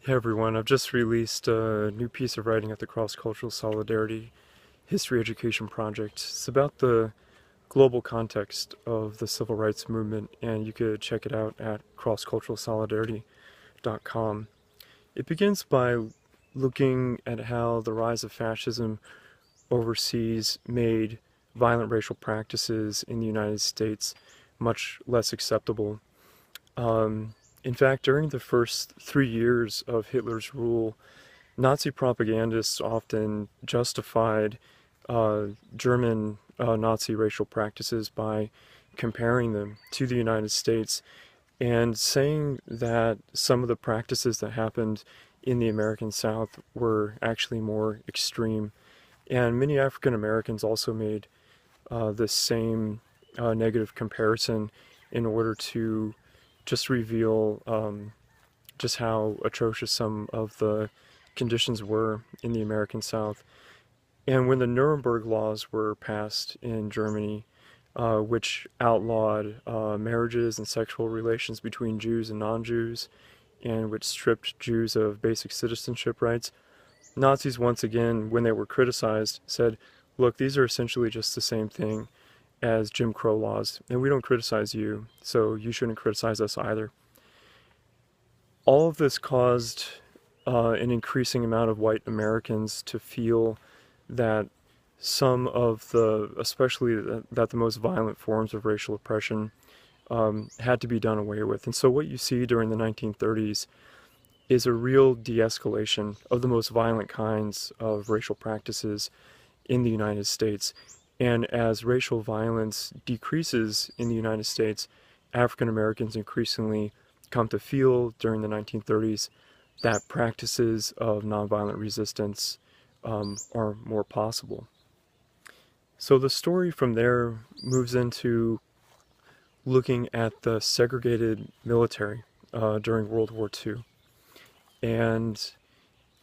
Hey everyone, I've just released a new piece of writing at the Cross-Cultural Solidarity History Education Project. It's about the global context of the civil rights movement, and you could check it out at crossculturalsolidarity.com. It begins by looking at how the rise of fascism overseas made violent racial practices in the United States much less acceptable. In fact, during the first 3 years of Hitler's rule, Nazi propagandists often justified German Nazi racial practices by comparing them to the United States and saying that some of the practices that happened in the American South were actually more extreme. And many African Americans also made this same negative comparison in order to just reveal just how atrocious some of the conditions were in the American South. And when the Nuremberg laws were passed in Germany, which outlawed marriages and sexual relations between Jews and non-Jews, and which stripped Jews of basic citizenship rights, Nazis once again, when they were criticized, said, look, these are essentially just the same thing as Jim Crow laws, and we don't criticize you, so you shouldn't criticize us either. All of this caused an increasing amount of white Americans to feel that some of especially that the most violent forms of racial oppression had to be done away with. And so what you see during the 1930s is a real de-escalation of the most violent kinds of racial practices in the United States. And as racial violence decreases in the United States, African Americans increasingly come to feel during the 1930s that practices of nonviolent resistance are more possible. So the story from there moves into looking at the segregated military during World War II and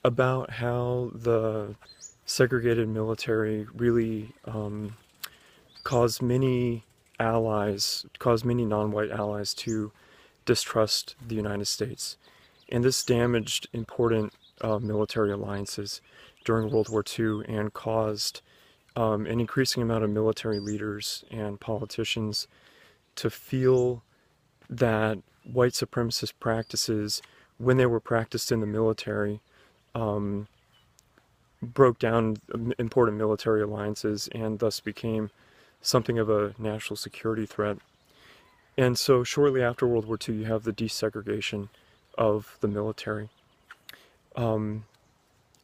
about how the segregated military really caused many non-white allies to distrust the United States. And this damaged important military alliances during World War II and caused an increasing amount of military leaders and politicians to feel that white supremacist practices, when they were practiced in the military, broke down important military alliances and thus became something of a national security threat. And so shortly after World War II, you have the desegregation of the military.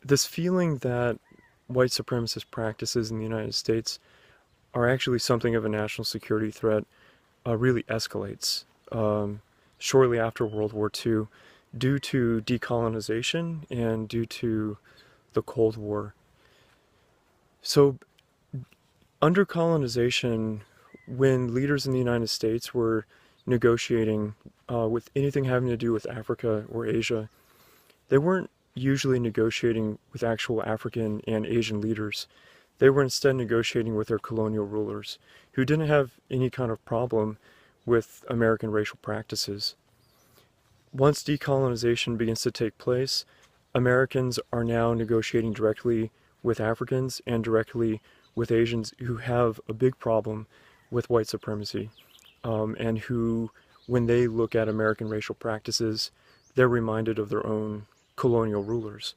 This feeling that white supremacist practices in the United States are actually something of a national security threat really escalates shortly after World War II due to decolonization and due to the Cold War. So under colonization, when leaders in the United States were negotiating with anything having to do with Africa or Asia, they weren't usually negotiating with actual African and Asian leaders. They were instead negotiating with their colonial rulers, who didn't have any kind of problem with American racial practices. Once decolonization begins to take place, Americans are now negotiating directly with Africans and directly with Asians who have a big problem with white supremacy, and who, when they look at American racial practices, they're reminded of their own colonial rulers.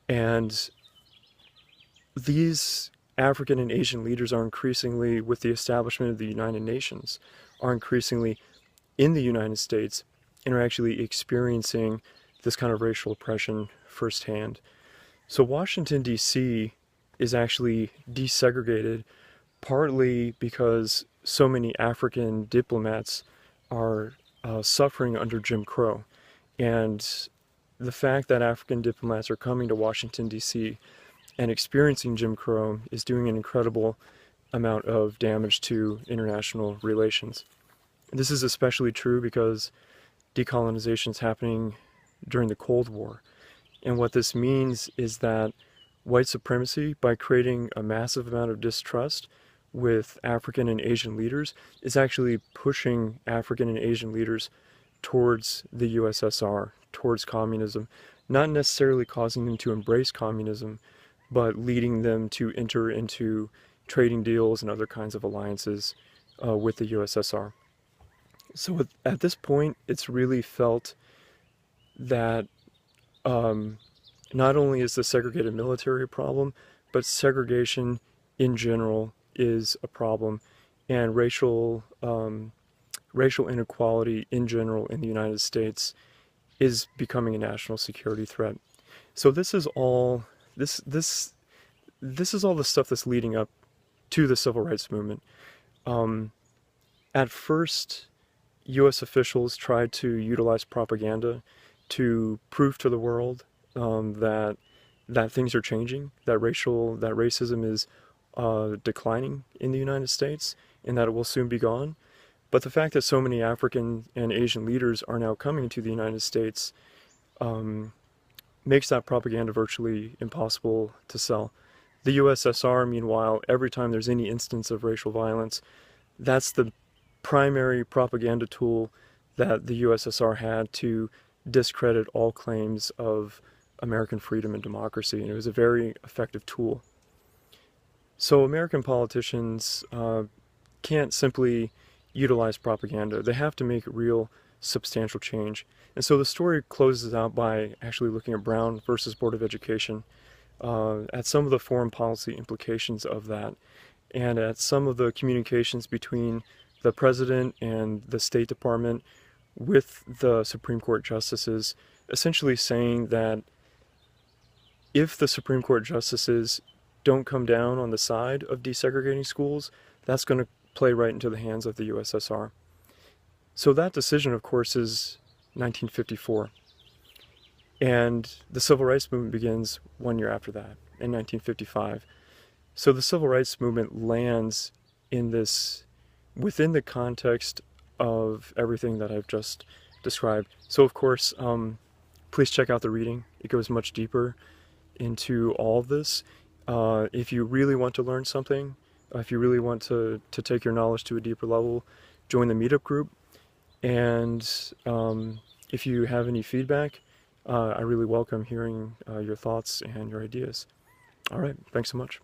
And these African and Asian leaders are increasingly, with the establishment of the United Nations, are increasingly in the United States and are actually experiencing this kind of racial oppression firsthand. So Washington, D.C. is actually desegregated partly because so many African diplomats are suffering under Jim Crow. And the fact that African diplomats are coming to Washington, D.C. and experiencing Jim Crow is doing an incredible amount of damage to international relations. This is especially true because decolonization is happening during the Cold War. And what this means is that white supremacy, by creating a massive amount of distrust with African and Asian leaders, is actually pushing African and Asian leaders towards the USSR, towards communism, not necessarily causing them to embrace communism, but leading them to enter into trading deals and other kinds of alliances with the USSR. So at this point, it's really felt that not only is the segregated military a problem, but segregation in general is a problem, and racial inequality in general in the United States is becoming a national security threat. So this is all the stuff that's leading up to the civil rights movement. At first, U.S. officials tried to utilize propaganda to prove to the world that things are changing, that racism is declining in the United States, and that it will soon be gone. But the fact that so many African and Asian leaders are now coming to the United States makes that propaganda virtually impossible to sell. The USSR, meanwhile, every time there's any instance of racial violence, that's the primary propaganda tool that the USSR had to discredit all claims of American freedom and democracy, and it was a very effective tool. So American politicians can't simply utilize propaganda. They have to make real substantial change. And so the story closes out by actually looking at Brown versus Board of Education, at some of the foreign policy implications of that, and at some of the communications between the President and the State Department with the Supreme Court justices, essentially saying that if the Supreme Court justices don't come down on the side of desegregating schools, that's going to play right into the hands of the USSR. So that decision, of course, is 1954. And the Civil Rights Movement begins 1 year after that, in 1955. So the Civil Rights Movement lands in within the context of everything that I've just described. So of course, please check out the reading. It goes much deeper into all of this. If you really want to learn something, if you really want to take your knowledge to a deeper level, join the meetup group. And if you have any feedback, I really welcome hearing your thoughts and your ideas. All right, thanks so much.